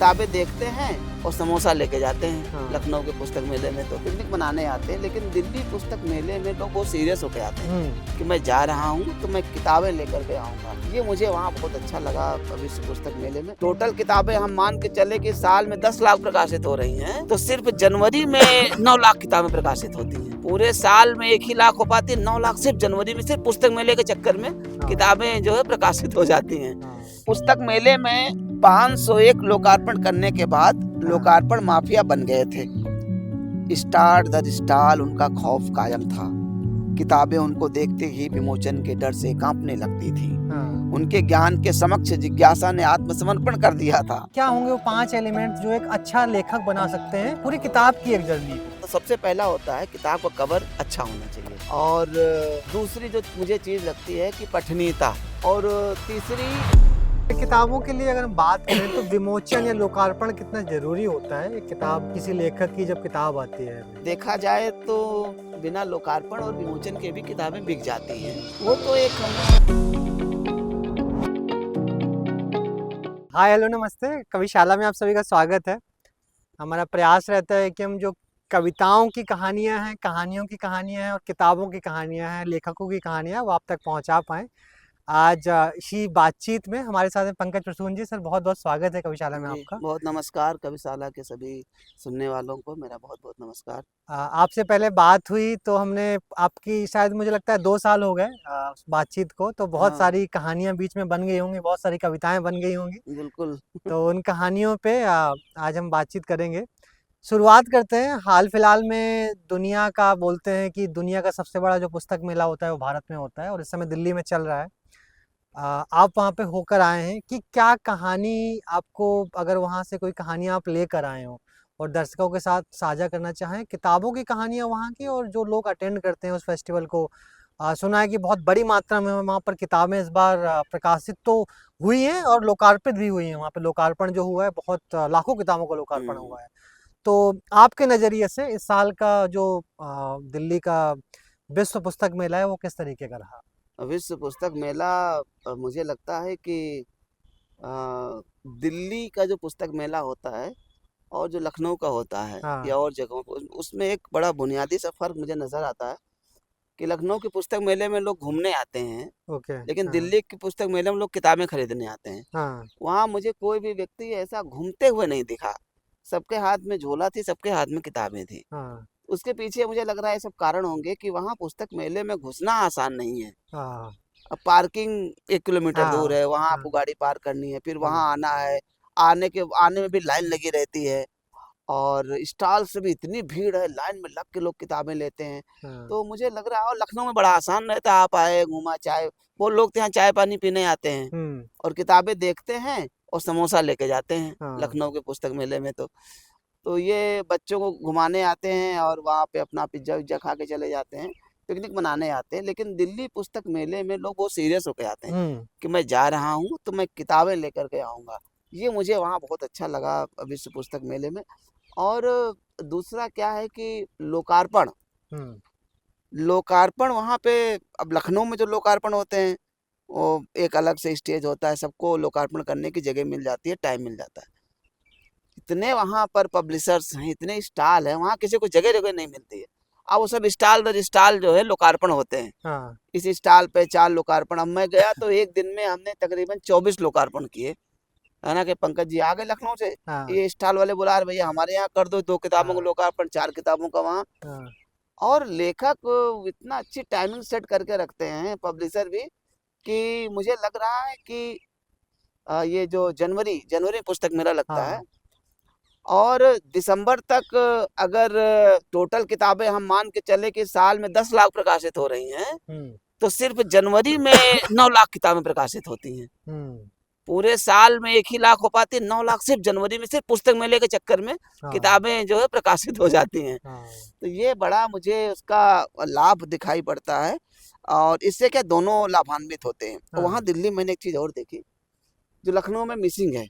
किताबें देखते हैं और समोसा लेके जाते हैं। हाँ। लखनऊ के पुस्तक मेले में तो पिकनिक मनाने आते हैं, लेकिन दिल्ली पुस्तक मेले में लोग बहुत सीरियस होके आते हैं कि मैं जा रहा हूँ तो मैं किताबें लेकर के आऊंगा। ये मुझे वहाँ बहुत अच्छा लगा। विश्व पुस्तक मेले में टोटल किताबें हम मान के चले कि साल में 10 लाख प्रकाशित हो रही हैं, तो सिर्फ जनवरी में 9 लाख किताबें प्रकाशित होती हैं। पूरे साल में 1 ही लाख हो पाती है, 9 लाख सिर्फ जनवरी में, सिर्फ पुस्तक मेले के चक्कर में किताबें जो है प्रकाशित हो जाती हैं। पुस्तक मेले में 501 लोकार्पण करने के बाद लोकार्पण माफिया बन गए थे। स्टार दर स्टाल उनका खौफ कायम था। किताबें उनको देखते ही विमोचन के डर से कांपने लगती थी। उनके ज्ञान के समक्ष जिज्ञासा ने आत्मसमर्पण कर दिया था। क्या होंगे वो 5 एलिमेंट जो एक अच्छा लेखक बना सकते हैं पूरी किताब की एक जर्नी को? तो सबसे पहला होता है किताब का कवर अच्छा होना चाहिए, और दूसरी जो मुझे चीज लगती है कि पठनीयता, और तीसरी किताबों के लिए अगर हम बात करें तो विमोचन या लोकार्पण कितना जरूरी होता है? एक किताब, किसी लेखक की जब किताब आती है, देखा जाए तो बिना लोकार्पण और विमोचन के भी किताबें बिक जाती हैं। वो तो एक हाय हेलो नमस्ते, कविशाला में आप सभी का स्वागत है। हमारा प्रयास रहता है कि हम जो कविताओं की कहानियां हैं, कहानियों की कहानियां हैं और किताबों की कहानियां हैं, लेखकों की कहानियां, वो आप तक पहुंचा पाएं। आज इसी बातचीत में हमारे साथ हैं पंकज प्रसून जी। सर, बहुत बहुत स्वागत है कविशाला में आपका। बहुत नमस्कार। कविशाला के सभी सुनने वालों को मेरा बहुत बहुत नमस्कार। आपसे पहले बात हुई तो हमने आपकी, शायद मुझे लगता है 2 साल हो गए बातचीत को, तो बहुत सारी कहानियां बीच में बन गई होंगी, बहुत सारी कविताएं बन गई होंगी। बिल्कुल। तो उन कहानियों पे आज हम बातचीत करेंगे। शुरुआत करते हैं। हाल फिलहाल में दुनिया का, बोलते हैं कि दुनिया का सबसे बड़ा जो पुस्तक मेला होता है वो भारत में होता है, और इस समय दिल्ली में चल रहा है। आप वहाँ पे होकर आए हैं कि क्या कहानी आपको, अगर वहाँ से कोई कहानी आप लेकर आए हो और दर्शकों के साथ साझा करना चाहें, किताबों की कहानियाँ वहाँ की, और जो लोग अटेंड करते हैं उस फेस्टिवल को, सुना है कि बहुत बड़ी मात्रा में वहाँ पर किताबें इस बार प्रकाशित तो हुई हैं और लोकार्पित भी हुई हैं। वहाँ पे लोकार्पण जो हुआ है, बहुत लाखों किताबों का लोकार्पण हुआ है। तो आपके नज़रिए से इस साल का जो दिल्ली का विश्व पुस्तक मेला है वो किस तरीके का रहा? विश्व पुस्तक मेला मुझे लगता है कि दिल्ली का जो पुस्तक मेला होता है और जो लखनऊ का होता है या और जगहों पर, उसमें एक बड़ा बुनियादी सा फर्क मुझे नजर आता है कि लखनऊ के पुस्तक मेले में लोग घूमने आते हैं, लेकिन दिल्ली की पुस्तक मेले में लोग किताबें खरीदने आते हैं। वहाँ मुझे कोई भी व्यक्ति ऐसा घूमते हुए नहीं दिखा। सबके हाथ में झोला थी, सबके हाथ में किताबें थी। उसके पीछे मुझे लग रहा है सब कारण होंगे कि वहाँ पुस्तक मेले में घुसना आसान नहीं है। अब पार्किंग 1 किलोमीटर दूर है, वहाँ आपको गाड़ी पार्क करनी है, फिर वहाँ आना है, आने में भी लाइन लगी रहती है, और स्टॉल से भी इतनी भीड़ है, लाइन में लग के लोग किताबें लेते हैं। तो मुझे लग रहा है, और लखनऊ में बड़ा आसान रहता है, आप आए, घूमा, चाय, वो लोग तो यहाँ चाय पानी पीने आते हैं और किताबें देखते हैं और समोसा लेके जाते हैं लखनऊ के पुस्तक मेले में। तो ये बच्चों को घुमाने आते हैं और वहाँ पे अपना पिज्जा विज्जा खा के चले जाते हैं, पिकनिक मनाने आते हैं। लेकिन दिल्ली पुस्तक मेले में लोग बहुत सीरियस होके आते हैं कि मैं जा रहा हूँ तो मैं किताबें लेकर के आऊँगा। ये मुझे वहाँ बहुत अच्छा लगा विश्व पुस्तक मेले में। और दूसरा क्या है कि लोकार्पण वहाँ पे, अब लखनऊ में जो लोकार्पण होते हैं वो एक अलग से स्टेज होता है, सबको लोकार्पण करने की जगह मिल जाती है, टाइम मिल जाता है। इतने वहाँ पर पब्लिशर्स हैं, इतने स्टॉल हैं, वहाँ किसी को जगह नहीं मिलती है। अब वो सब स्टॉल दर स्टॉल जो है लोकार्पण होते हैं। इस स्टॉल पे 4 लोकार्पण। अब मैं गया तो एक दिन में हमने तकरीबन 24 लोकार्पण किए, है ना। कि पंकज जी आ गए लखनऊ से, ये स्टॉल वाले बुला रहे, भैया हमारे यहाँ कर दो 2 किताबों का लोकार्पण, 4 किताबों का वहाँ। और लेखक इतना अच्छी टाइमिंग सेट करके रखते हैं, पब्लिशर भी, कि मुझे लग रहा है कि ये जो जनवरी पुस्तक मेला लगता है, और दिसंबर तक अगर टोटल किताबें हम मान के चले कि साल में 10 लाख प्रकाशित हो रही हैं, तो सिर्फ जनवरी में 9 लाख किताबें प्रकाशित होती हैं। पूरे साल में 1 ही लाख हो पाती है, 9 लाख सिर्फ जनवरी में, सिर्फ पुस्तक मेले के चक्कर में किताबें जो है प्रकाशित हो जाती हैं। तो ये बड़ा मुझे उसका लाभ दिखाई पड़ता है, और इससे क्या दोनों लाभान्वित होते हैं। और वहाँ दिल्ली मैंने एक चीज और देखी जो लखनऊ में मिसिंग है।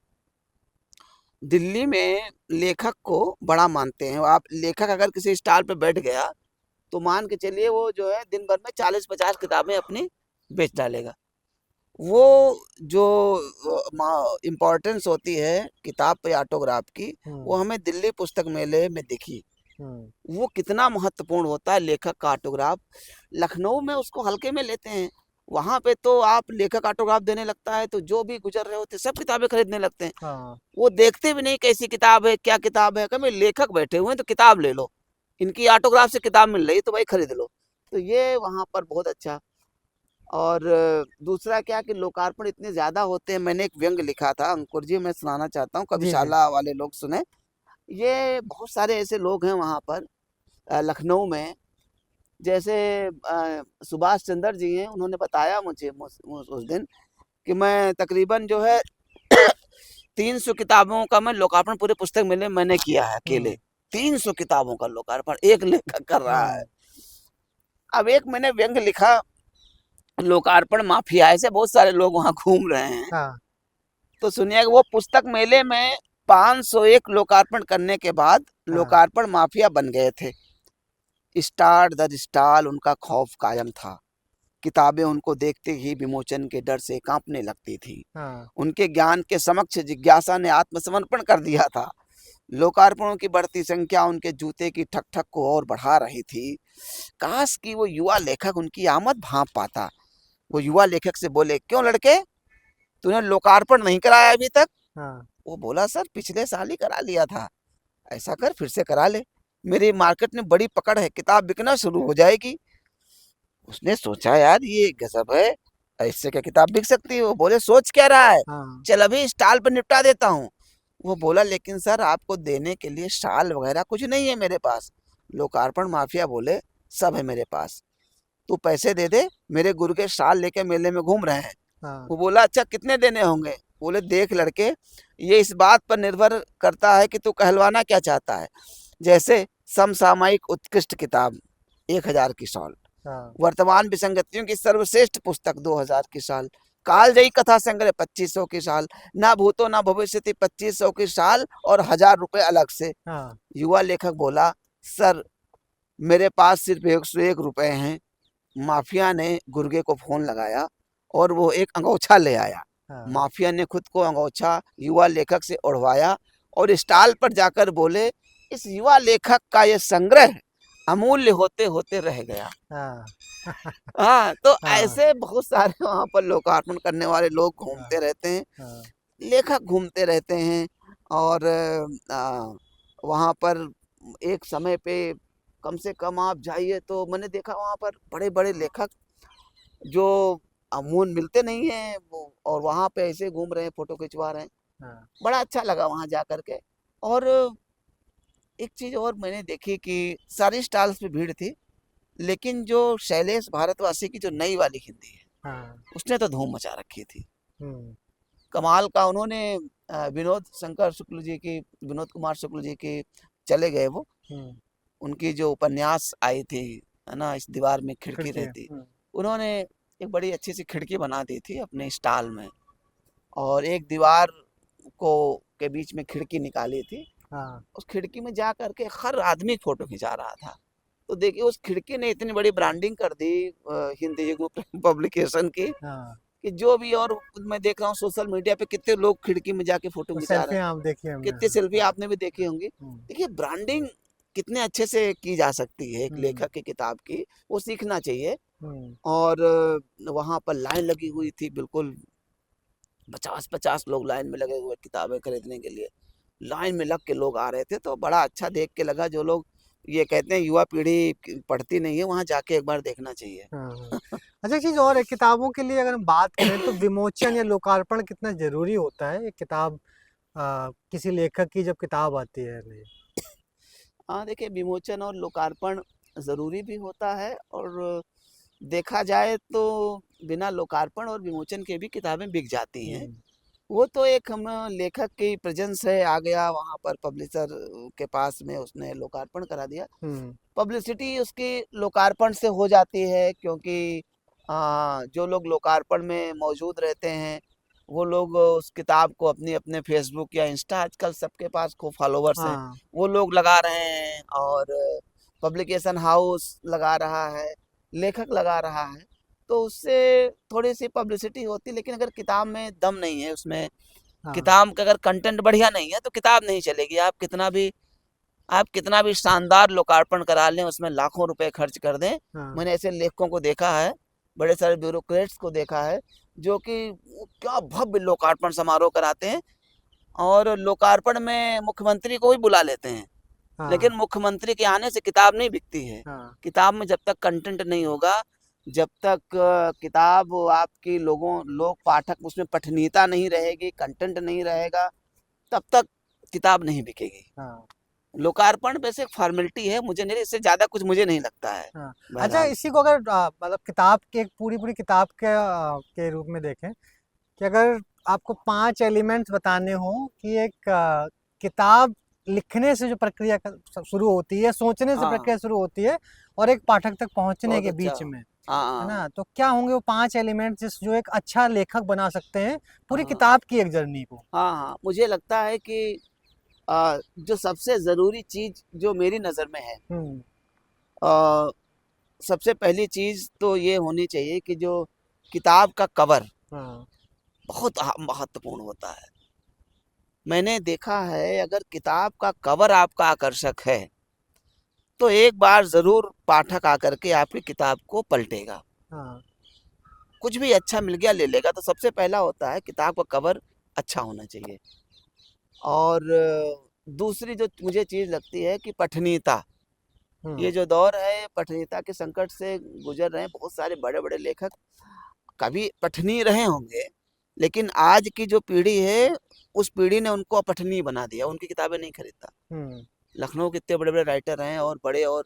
दिल्ली में लेखक को बड़ा मानते हैं। आप लेखक अगर किसी स्टॉल पे बैठ गया तो मान के चलिए वो जो है दिन भर में 40-50 किताबें अपनी बेच डालेगा। वो जो इम्पोर्टेंस होती है किताब पे ऑटोग्राफ की, वो हमें दिल्ली पुस्तक मेले में दिखी। वो कितना महत्वपूर्ण होता है लेखक का ऑटोग्राफ। लखनऊ में उसको हल्के में लेते हैं, वहां पे तो आप लेखक ऑटोग्राफ देने लगता है तो जो भी गुजर रहे होते सब किताबें खरीदने लगते हैं। हाँ। वो देखते भी नहीं कैसी किताब है, क्या किताब है, कभी लेखक बैठे हुए हैं तो किताब ले लो, इनकी ऑटोग्राफ से किताब मिल रही है तो भाई खरीद लो। तो ये वहां पर बहुत अच्छा। और दूसरा क्या कि लोकार्पण इतने ज्यादा होते हैं। मैंने एक व्यंग लिखा था अंकुर जी, मैं सुनाना चाहता हूँ, कभी जी जी। शाला वाले लोग सुने। ये बहुत सारे ऐसे लोग हैं वहां पर लखनऊ में, जैसे सुभाष चंद्र जी हैं, उन्होंने बताया मुझे उस दिन कि मैं तकरीबन जो है 300 किताबों का मैं लोकार्पण पूरे पुस्तक मेले में मैंने किया है अकेले। 300 किताबों का लोकार्पण एक लेखक कर रहा है। हाँ। अब एक मैंने व्यंग लिखा, लोकार्पण माफिया, ऐसे बहुत सारे लोग वहां घूम रहे हैं। हाँ। तो सुनिए, वो पुस्तक मेले में 501 लोकार्पण करने के बाद हाँ। लोकार्पण माफिया बन गए थे। स्टार दर स्टाल उनका खौफ कायम था। किताबें उनको देखते ही विमोचन के डर से कांपने लगती थी। हाँ। उनके ज्ञान के समक्ष जिज्ञासा ने आत्मसमर्पण कर दिया था। लोकार्पणों की बढ़ती संख्या उनके जूते की ठक ठक को और बढ़ा रही थी। काश कि वो युवा लेखक उनकी आमद भांप पाता। वो युवा लेखक से बोले, क्यों लड़के, तूने लोकार्पण नहीं कराया अभी तक? हाँ। वो बोला, सर पिछले साल ही करा लिया था। ऐसा कर फिर से करा ले, मेरी मार्केट में बड़ी पकड़ है, किताब बिकना शुरू हो जाएगी। उसने सोचा, यार ये गजब है, ऐसे क्या किताब बिक सकती है। वो बोले, सोच क्या रहा है, हाँ। चल अभी स्टॉल पर निपटा देता हूँ। वो बोला, लेकिन सर आपको देने के लिए स्टॉल वगैरह कुछ नहीं है मेरे पास। लोकार्पण माफिया बोले, सब है मेरे पास, तू पैसे दे दे, मेरे गुरु के स्टॉल लेके मेले में घूम रहे हैं। हाँ। वो बोला, अच्छा कितने देने होंगे? बोले, देख लड़के, ये इस बात पर निर्भर करता है कि तू कहलवाना क्या चाहता है। जैसे समसामयिक उत्कृष्ट किताब 1000 की साल, हाँ। वर्तमान विसंगतियों की सर्वश्रेष्ठ पुस्तक 2000 की साल, कालजयी कथा संग्रह 2500 की साल, ना भूतो ना भविष्यति 2500 की साल, और 1000 रुपए अलग से। हाँ। युवा लेखक बोला, सर मेरे पास सिर्फ 101 रुपए हैं। माफिया ने गुर्गे को फोन लगाया और वो एक अंगोछा ले आया। हाँ। माफिया ने खुद को अंगोछा युवा लेखक से उड़वाया और स्टॉल पर जाकर बोले, इस युवा लेखक का ये संग्रह अमूल्य होते होते रह गया। हाँ। हाँ, तो हाँ। ऐसे बहुत सारे वहां पर लोकार्पण करने वाले लोग हाँ। घूमते रहते हैं, हाँ। लेखक घूमते रहते हैं। और वहां पर एक समय पे कम से कम आप जाइए तो मैंने देखा वहां पर बड़े बड़े लेखक जो अमून मिलते नहीं है वो, और वहां पे ऐसे घूम रहे हैं, फोटो खिंचवा रहे हैं। हाँ। बड़ा अच्छा लगा वहां जा करके। और एक चीज और मैंने देखी कि सारी स्टॉल्स पे भीड़ थी, लेकिन जो शैलेश भारतवासी की जो नई वाली हिंदी है, हाँ। उसने तो धूम मचा रखी थी। हम्म। कमाल का उन्होंने विनोद कुमार शुक्ल जी की चले गए वो, हम्म। उनकी जो उपन्यास आई थी, है ना, इस दीवार में खिड़की खिड़की। रहती, उन्होंने एक बड़ी अच्छी सी खिड़की बना दी थी अपने स्टॉल में, और एक दीवार को के बीच में खिड़की निकाली थी। हाँ। उस खिड़की में जा करके हर आदमी फोटो खिंचा रहा था। तो देखिए उस खिड़की ने इतनी बड़ी ब्रांडिंग कर दी हिंदी युग पब्लिकेशन की, हाँ। कि जो भी, और मैं देख रहा हूँ सोशल मीडिया पे कितने लोग खिड़की में जाके फोटो वो खिंचा रहे सेल्फी हैं, आप देखी हमने। कितनी सेल्फी हाँ। आपने भी देखी होंगी। हम्म। देखिए ब्रांडिंग कितने अच्छे से की जा सकती है एक हम्म। लेखक की किताब की, वो सीखना चाहिए। हम्म। और वहां पर लाइन लगी हुई थी, बिल्कुल 50-50 लोग लाइन में लगे हुए किताबें खरीदने के लिए। लाइन में लग के लोग आ रहे थे, तो बड़ा अच्छा देख के लगा। जो लोग ये कहते हैं युवा पीढ़ी पढ़ती नहीं है, वहां जाके एक बार देखना चाहिए। हाँ। हाँ। अच्छा, एक चीज और है, किताबों के लिए अगर हम बात करें तो विमोचन या लोकार्पण कितना जरूरी होता है, एक किताब किसी लेखक की जब किताब आती है नहीं। हाँ देखिए, विमोचन और लोकार्पण जरूरी भी होता है, और देखा जाए तो बिना लोकार्पण और विमोचन के भी किताबें बिक जाती हैं। हम्म। वो तो एक हम लेखक की प्रेजेंस है, आ गया वहां पर पब्लिशर के पास में, उसने लोकार्पण करा दिया, हम्म। पब्लिसिटी उसकी लोकार्पण से हो जाती है। क्योंकि जो लोग लोकार्पण में मौजूद रहते हैं, वो लोग उस किताब को अपनी अपने फेसबुक या इंस्टा, आजकल सबके पास खूब फॉलोवर्स हैं, हाँ। वो लोग लगा रहे हैं, और पब्लिकेशन हाउस लगा रहा है, लेखक लगा रहा है। तो उससे थोड़ी सी पब्लिसिटी होती, लेकिन अगर किताब में दम नहीं है, उसमें हाँ किताब का अगर कंटेंट बढ़िया नहीं है तो किताब नहीं चलेगी। आप कितना भी शानदार लोकार्पण करा लें, उसमें लाखों रुपए खर्च कर दें। हाँ मैंने ऐसे लेखकों को देखा है, बड़े सारे ब्यूरोक्रेट्स को देखा है, जो कि वो क्या भव्य लोकार्पण समारोह कराते हैं, और लोकार्पण में मुख्यमंत्री को भी बुला लेते हैं, लेकिन हाँ मुख्यमंत्री के आने से किताब नहीं बिकती है। हाँ किताब में जब तक कंटेंट नहीं होगा, जब तक किताब आपकी लोग पाठक उसमें पठनीयता नहीं रहेगी, कंटेंट नहीं रहेगा, तब तक किताब नहीं बिकेगी। हाँ लोकार्पण वैसे एक फॉर्मेलिटी है, मुझे नहीं, इससे ज्यादा कुछ मुझे नहीं लगता है। हाँ। अच्छा, बहरहाल। इसी को अगर मतलब किताब के एक पूरी पूरी किताब के रूप में देखें कि अगर आपको 5 एलिमेंट्स बताने हो कि एक किताब लिखने से जो प्रक्रिया शुरू होती है, सोचने से हाँ, प्रक्रिया शुरू होती है, और एक पाठक तक पहुंचने बहुत के अच्छा। बीच में, हाँ, है हाँ, ना, तो क्या होंगे वो 5 एलिमेंट्स जो एक अच्छा लेखक बना सकते हैं पूरी हाँ, किताब की एक जर्नी को? हाँ, हाँ, मुझे लगता है कि जो सबसे जरूरी चीज जो मेरी नजर में है, हम्म। अ, सबसे पहली चीज तो ये होनी चाहिए कि जो किताब का कवर हाँ बहुत महत्वपूर्ण होता है। मैंने देखा है, अगर किताब का कवर आपका आकर्षक है तो एक बार जरूर पाठक आकर के आपकी किताब को पलटेगा। हाँ कुछ भी अच्छा मिल गया ले लेगा। तो सबसे पहला होता है किताब का कवर अच्छा होना चाहिए। और दूसरी जो मुझे चीज लगती है कि पठनीयता। हम्म ये जो दौर है, पठनीयता के संकट से गुजर रहे हैं बहुत सारे बड़े बड़े लेखक। कभी पठनीय रहे होंगे, लेकिन आज की जो पीढ़ी है, उस पीढ़ी ने उनको अपठनीय बना दिया, उनकी किताबें नहीं खरीदता। हम्म लखनऊ के इतने बड़े बड़े राइटर हैं और बड़े, और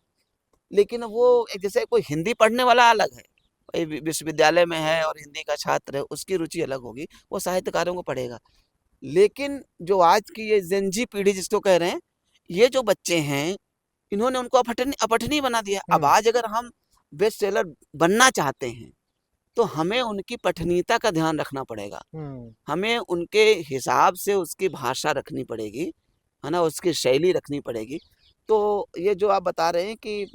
लेकिन वो एक, जैसे कोई हिंदी पढ़ने वाला अलग है, कोई विश्वविद्यालय में है और हिंदी का छात्र है, उसकी रुचि अलग होगी, वो साहित्यकारों को पढ़ेगा। लेकिन जो आज की ये जेनजी पीढ़ी जिसको कह रहे हैं, ये जो बच्चे हैं, इन्होंने उनको अपठनीय बना दिया। अब हम्म आज अगर हम बेस्ट सेलर बनना चाहते हैं तो हमें उनकी पठनीयता का ध्यान रखना पड़ेगा। हम्म हमें उनके हिसाब से उसकी भाषा रखनी पड़ेगी, है ना, उसकी शैली रखनी पड़ेगी। तो ये जो आप बता रहे हैं कि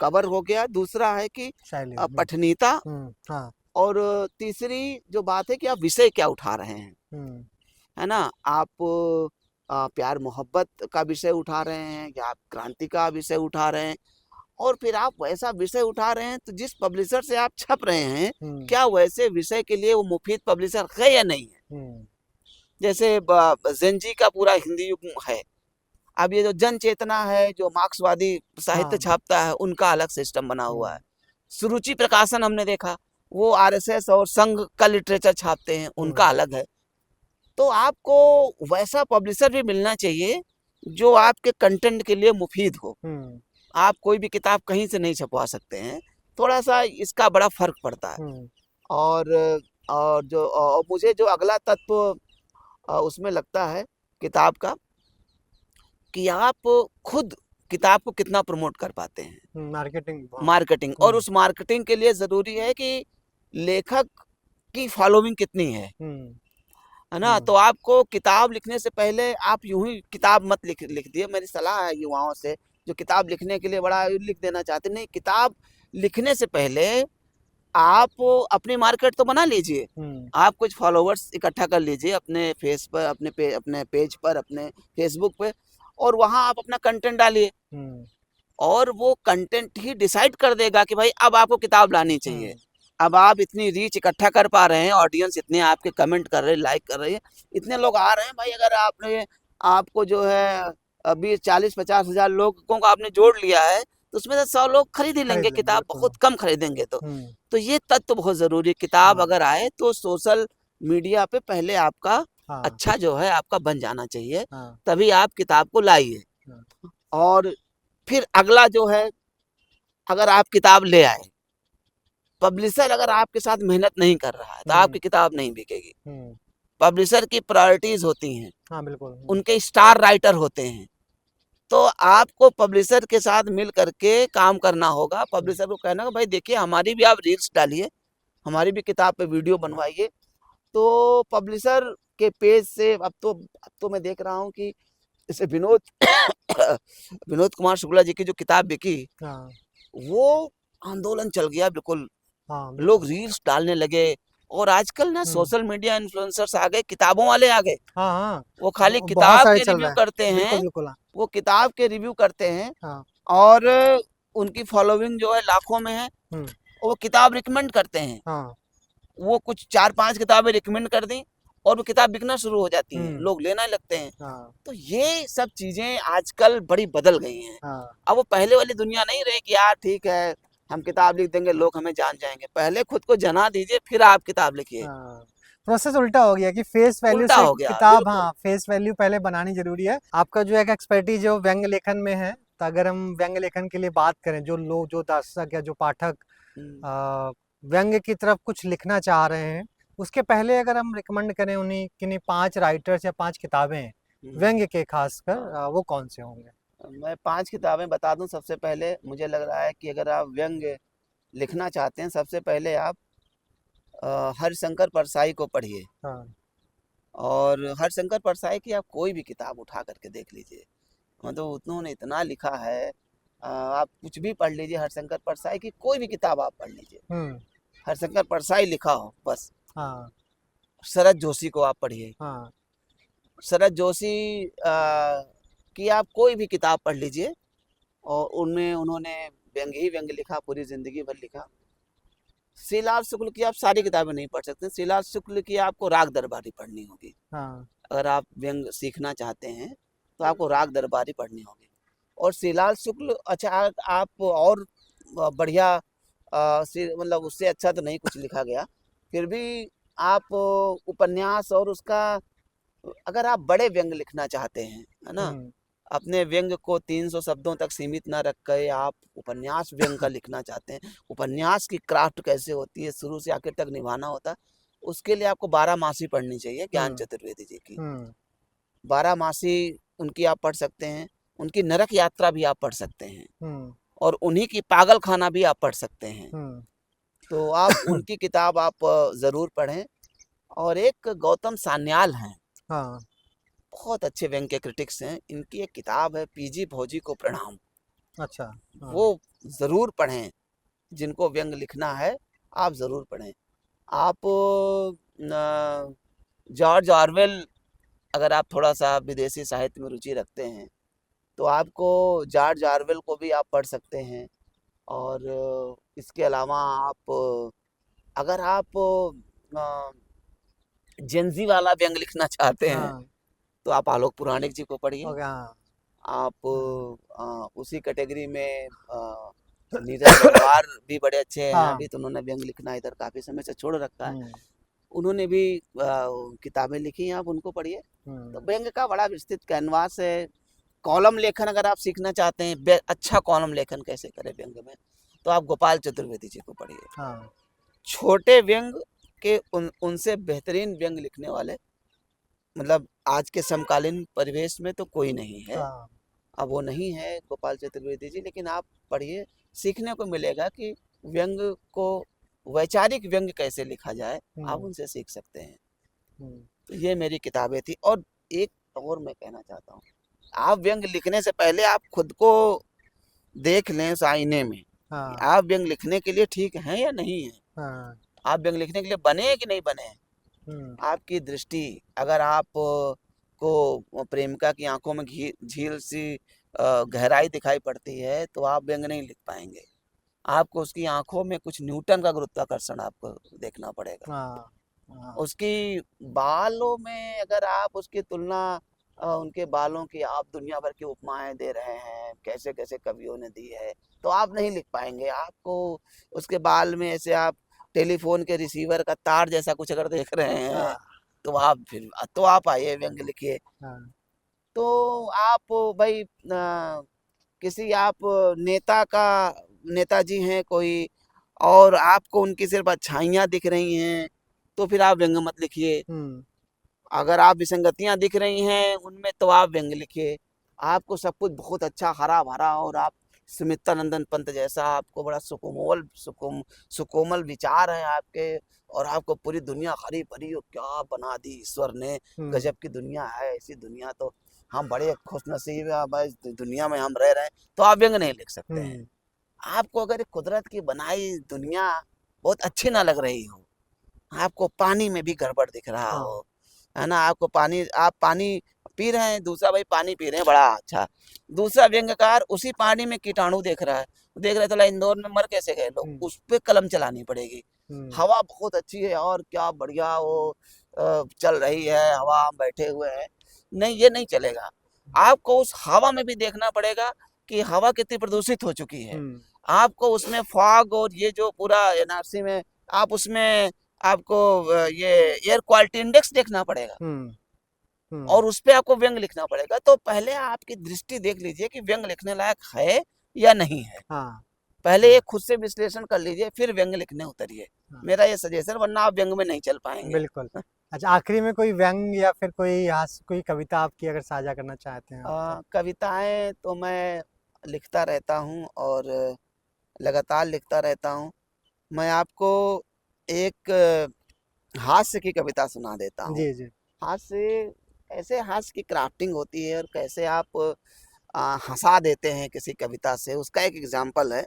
कवर हो गया, दूसरा है कि शैली। पठनीयता, हाँ। और तीसरी जो बात है कि आप विषय क्या उठा रहे हैं, हम्म है ना। आप प्यार मोहब्बत का विषय उठा रहे हैं, या आप क्रांति का विषय उठा रहे हैं, और फिर आप वैसा विषय उठा रहे हैं, तो जिस पब्लिशर से आप छप रहे हैं, हम्म क्या वैसे विषय के लिए वो मुफीद पब्लिशर है या नहीं है। हम्म जैसे जेनजी का पूरा हिंदी युग है। अब ये जो जन चेतना है, जो मार्क्सवादी साहित्य हाँ। छापता है, उनका अलग सिस्टम बना हुआ है। हम्म सुरुचि प्रकाशन हमने देखा, वो आरएसएस और संघ का लिटरेचर छापते हैं, हम्म उनका अलग है। तो आपको वैसा पब्लिशर भी मिलना चाहिए जो आपके कंटेंट के लिए मुफीद हो। हम्म आप कोई भी किताब कहीं से नहीं छपवा सकते हैं, थोड़ा सा इसका बड़ा फर्क पड़ता है। हम्म और मुझे जो अगला तत्व उसमें लगता है किताब का, कि आप खुद किताब को कितना प्रमोट कर पाते हैं, मार्केटिंग। हाँ। मार्केटिंग। और हम्म उस मार्केटिंग के लिए जरूरी है कि लेखक की फॉलोइंग कितनी हम्म है ना। हम्म तो आपको किताब लिखने से पहले आप यूं ही किताब मत लिख दिए। मेरी सलाह है युवाओं से, जो किताब लिखने के लिए बड़ा लिख देना चाहते, नहीं, किताब लिखने से पहले आप अपनी मार्केट तो बना लीजिए। हम्म आप कुछ फॉलोवर्स इकट्ठा कर लीजिए अपने फेस पर, अपने पेज पर, अपने फेसबुक पे, और वहां आप अपना कंटेंट डालिए। हम्म और वो कंटेंट ही डिसाइड कर देगा कि भाई अब आपको किताब लानी चाहिए। हम्म अब आप इतनी रीच इकट्ठा कर पा रहे हैं, ऑडियंस इतने आपके कमेंट कर रहे हैं, लाइक कर रहे हैं, इतने लोग आ रहे हैं भाई। अगर आपने, आपको जो है 20, 40, 50 हजार लोगों को आपने जोड़ लिया है, तो उसमें से 100 लोग खरीद ही खरीद लेंगे लेंगे किताब, बिल्कुल। बहुत कम खरीदेंगे। हम्म तो ये तत्व बहुत जरूरी है। किताब हाँ अगर आए तो सोशल मीडिया पे पहले आपका हाँ अच्छा जो है आपका बन जाना चाहिए, हाँ तभी आप किताब को लाइए। हाँ और फिर अगला जो है, अगर आप किताब ले आए, पब्लिशर अगर आपके साथ मेहनत नहीं कर रहा है, तो हम्म आपकी किताब नहीं बिकेगी। हम्म पब्लिशर की प्रायोरिटीज होती हैं, हाँ बिल्कुल। उनके स्टार राइटर होते हैं। तो आपको पब्लिशर के साथ मिल करके काम करना होगा। हम्म पब्लिशर को कहना कि भाई देखिए, हमारी भी आप रील्स डालिए, हमारी भी किताब पे वीडियो बनवाइए। तो पब्लिशर के पेज से अब तो मैं देख रहा हूँ कि जैसे विनोद विनोद कुमार शुक्ला जी की जो किताब बिकी, हाँ वो आंदोलन चल गया बिल्कुल। हाँ लोग रील्स डालने लगे, और आजकल ना सोशल मीडिया इन्फ्लुएंसर्स आ गए, किताबों वाले आ गए। हाँ हाँ, वो खाली बहुत किताब सारे के चल रिव्यू रहे हैं। करते बिल्कुल हैं, बिल्कुल। हाँ वो किताब के रिव्यू करते हैं, हाँ। और उनकी फॉलोइंग जो है लाखों में है। हम्म। वो किताब रिकमेंड करते हैं, हाँ। वो कुछ 4-5 किताबें रिकमेंड कर दी, और वो किताब बिकना शुरू हो जाती हैं, हम्म। लोग लेना लगते हैं। हाँ तो ये सब चीजें आजकल बड़ी बदल गई हैं। हाँ। अब वो पहले वाली दुनिया नहीं रही कि यार ठीक है, हम किताब लिख देंगे, लोग हमें जान जाएंगे। पहले खुद को जना दीजिए, फिर आप किताब लिखिए। हाँ, प्रोसेस उल्टा हो गया कि फेस वैल्यू उल्टा से हो गया, किताब, बिल्कुल। हाँ फेस वैल्यू पहले बनानी जरूरी है। आपका जो एक एक्सपर्टीज जो व्यंग्य लेखन में है, तो अगर हम व्यंग्य लेखन के लिए बात करें, जो लोग, जो दर्शक या जो पाठक हम्म, अ, व्यंग्य की तरफ कुछ लिखना चाह रहे हैं, उसके पहले अगर हम रिकमेंड करें उन्हीं किन्हीं 5 राइटर्स या 5 किताबें व्यंग्य के खासकर, हाँ, वो कौन से होंगे? मैं 5 किताबें बता दूं। सबसे पहले मुझे लग रहा है कि अगर आप व्यंग्य लिखना चाहते हैं, सबसे पहले आप हरिशंकर परसाई को पढ़िए। हाँ। और हरिशंकर परसाई की आप कोई भी किताब उठा करके देख लीजिए, मतलब उन्होंने इतना लिखा है। आप कुछ भी पढ़ लीजिए, हरिशंकर परसाई की कोई भी किताब आप पढ़ लीजिए, हम्म। हरिशंकर परसाई लिखा हो बस। हाँ शरद जोशी को आप पढ़िए, हाँ। शरद जोशी की आप कोई भी किताब पढ़ लीजिए, और उनमें उन्होंने व्यंग्य ही व्यंग्य लिखा, पूरी जिंदगी भर लिखा। श्रीलाल शुक्ल की आप सारी किताबें नहीं पढ़ सकते, श्रीलाल शुक्ल की आपको राग दरबारी पढ़नी होगी। हाँ। अगर आप व्यंग्य सीखना चाहते हैं तो आपको राग दरबारी पढ़नी होगी। और श्रीलाल शुक्ल, अच्छा आप और बढ़िया, मतलब उससे अच्छा तो नहीं कुछ लिखा गया, फिर भी आप उपन्यास और उसका, अगर आप बड़े व्यंग्य लिखना चाहते हैं, है ना, हम्म। अपने व्यंग्य को 300 शब्दों तक सीमित ना रख कर आप उपन्यास व्यंग्य का लिखना चाहते हैं, उपन्यास की क्राफ्ट कैसे होती है, शुरू से आखिर तक निभाना होता है, उसके लिए आपको 12 मासी पढ़नी चाहिए, ज्ञान हम्म। चतुर्वेदी जी की। हम्म। 12 मासी उनकी आप पढ़ सकते हैं, उनकी नरक यात्रा भी आप पढ़ सकते हैं, हम्म। और उन्हीं की पागल खाना भी आप पढ़ सकते हैं। हम्म। तो आप उनकी किताब आप ज़रूर पढ़ें। और एक गौतम सान्याल हैं, हाँ। बहुत अच्छे व्यंग्य के क्रिटिक्स हैं, इनकी एक किताब है पीजी भोजी को प्रणाम, अच्छा। हाँ। वो ज़रूर पढ़ें। जिनको व्यंग्य लिखना है आप ज़रूर पढ़ें। आप जॉर्ज ऑरवेल, अगर आप थोड़ा सा विदेशी साहित्य में रुचि रखते हैं तो आपको जॉर्ज ऑरवेल को भी आप पढ़ सकते हैं। और इसके अलावा आप अगर आप जेंजी वाला व्यंग्य लिखना चाहते हैं हाँ। तो आप आलोक पुराणिक जी को पढ़िए। ओके। हाँ। आप हाँ। उसी कैटेगरी में नीरज गंगवार भी बड़े अच्छे हैं, हाँ। अभी तो उन्होंने व्यंग्य लिखना इधर काफ़ी समय से छोड़ रखा है। हम्म। उन्होंने भी किताबें लिखी हैं, आप उनको पढ़िए। तो हम्म। व्यंग्य का बड़ा विस्तृत कैनवास है। कॉलम लेखन अगर आप सीखना चाहते हैं, अच्छा कॉलम लेखन कैसे करें व्यंग्य में, तो आप गोपाल चतुर्वेदी जी को पढ़िए। हाँ। छोटे व्यंग्य के उनसे बेहतरीन व्यंग्य लिखने वाले, मतलब आज के समकालीन परिवेश में तो कोई नहीं है। हाँ। अब वो नहीं है गोपाल चतुर्वेदी जी, लेकिन आप पढ़िए, सीखने को मिलेगा कि व्यंग्य को, वैचारिक व्यंग्य कैसे लिखा जाए, आप हम्म। उनसे सीख सकते हैं। हम्म। तो ये मेरी किताबें थी। और एक और मैं कहना चाहता हूँ, आप व्यंग्य लिखने से पहले आप खुद को देख लें उस आईने में, कि हाँ। आप व्यंग्य लिखने के लिए ठीक हैं या नहीं है। हाँ। आप व्यंग्य लिखने के लिए बने हैं कि नहीं बने हैं। हम्म। आपकी दृष्टि, अगर आप को प्रेमिका की आंखों में झील सी गहराई दिखाई पड़ती है तो आप व्यंग्य नहीं लिख पाएंगे। आपको उसकी आंखों में कुछ न्यूटन का गुरुत्वाकर्षण आपको देखना पड़ेगा। हाँ। हाँ। उसकी बालों में अगर आप उसकी तुलना, उनके बालों की आप दुनिया भर की उपमाएं दे रहे हैं, कैसे कैसे कवियों ने दी है, तो आप नहीं लिख पाएंगे। आपको उसके बाल में ऐसे आप टेलीफोन के रिसीवर का तार जैसा कुछ अगर देख रहे हैं, हाँ। तो आप फिर, तो आप आइए व्यंग्य लिखिए। हाँ। तो आप भाई किसी आप नेता का, नेताजी हैं कोई, और आपको उनकी सिर्फ अच्छाइयाँ दिख रही हैं, तो फिर आप व्यंग्य मत लिखिए। हम्म। अगर आप विसंगतियाँ दिख रही हैं उनमें, तो आप व्यंग्य लिखिए। आपको सब कुछ बहुत अच्छा हरा भरा, और आप सुमित्रानंदन पंत जैसा आपको बड़ा सुकोमल विचार है आपके, और आपको पूरी दुनिया हरी भरी, और क्या बना दी ईश्वर ने, हम्म। गजब की दुनिया है, ऐसी दुनिया तो हम बड़े खुशनसीब हैं, भाई इस दुनिया में हम रह रहे हैं, तो आप व्यंग्य नहीं लिख सकते हैं। हम्म। आपको अगर कुदरत की बनाई दुनिया बहुत अच्छी ना लग रही हो, आपको पानी में भी गड़बड़ दिख रहा हाँ। हो, है ना, आपको पानी, आप पानी पी रहे हैं, दूसरा भाई पानी पी रहे हैं बड़ा अच्छा, दूसरा व्यंग्यकार उसी पानी में कीटाणु देख रहा है, देख रहे तो इंदौर में मर कैसे गए लोग, हम्म। उस पे कलम चलानी पड़ेगी। हवा बहुत अच्छी है और क्या बढ़िया वो चल रही है हवा, हम बैठे हुए हैं, नहीं ये नहीं चलेगा। आपको उस हवा में भी देखना पड़ेगा कि हवा कितनी प्रदूषित हो चुकी है, हम्म। आपको उसमें फॉग और ये जो पूरा एनआरसी में आप उसमें आपको ये एयर क्वालिटी इंडेक्स देखना पड़ेगा हम्म। हम्म। और उस पे आपको व्यंग लिखना पड़ेगा। तो पहले आपकी दृष्टि देख लीजिए कि व्यंग लिखने लायक है या नहीं है, हाँ। पहले हाँ। ये खुद से विश्लेषण कर लीजिए फिर व्यंग लिखने उतरिए, हाँ। मेरा ये सजेशन, वरना आप व्यंग में नहीं चल पाएंगे। बिल्कुल। अच्छा, आखिरी में कोई व्यंग या फिर कोई हास्य, कोई कविता आपकी अगर साझा करना चाहते हैं आप तो? कविताएं तो मैं लिखता रहता हूँ और लगातार लिखता रहता हूँ। मैं आपको एक हास्य की कविता सुना देता हूँ। जी, जी। हास्य, कैसे हास्य की क्राफ्टिंग होती है और कैसे आप हंसा देते हैं किसी कविता से, उसका एक एग्जाम्पल है,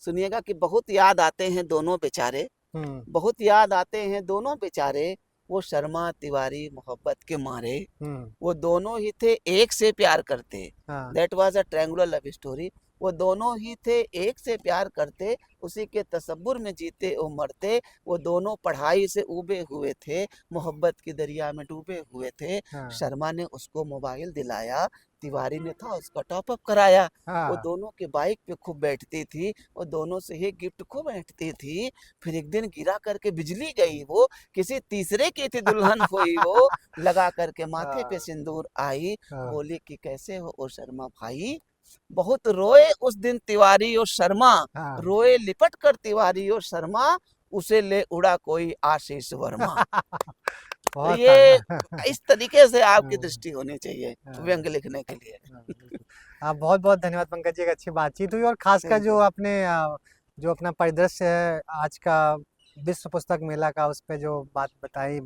सुनिएगा कि बहुत याद आते हैं दोनों बेचारे, हुँ। बहुत याद आते हैं दोनों बेचारे, वो शर्मा तिवारी मोहब्बत के मारे, हुँ। वो दोनों ही थे एक से प्यार करते, हाँ। That was a triangular love story. वो दोनों ही थे एक से प्यार करते, उसी के तसव्वुर में जीते और मरते, वो दोनों पढ़ाई से उबे हुए थे, मोहब्बत की दरिया में डूबे हुए थे। हाँ। शर्मा ने उसको मोबाइल दिलाया, तिवारी ने था उसका टॉप अप कराया, वो हाँ। दोनों के बाइक पे खूब बैठती थी, वो दोनों से ही गिफ्ट खूब बैठती थी। फिर एक दिन गिरा करके बिजली गई, वो किसी तीसरे की थी दुल्हन हुई, वो लगा करके माथे पे हाँ। सिंदूर आई, हाँ। बोली कि कैसे हो ओ शर्मा भाई। बहुत रोए उस दिन तिवारी और शर्मा, हाँ। रोए लिपट कर तिवारी और शर्मा, उसे ले उड़ा कोई आशीष वर्मा। तो बहुत ये ताज़ा। इस तरीके से आपकी हाँ। दृष्टि होनी चाहिए हाँ। व्यंग लिखने के लिए। हाँ, बिल्कुल। बहुत-बहुत धन्यवाद पंकज जी, एक अच्छी बातचीत हुई और ख़ासकर जो बिल्कुल। आपने जो अपना परिदृश्य है आज का विश्व पुस्तक मेला का, उस पे जो बात बताई।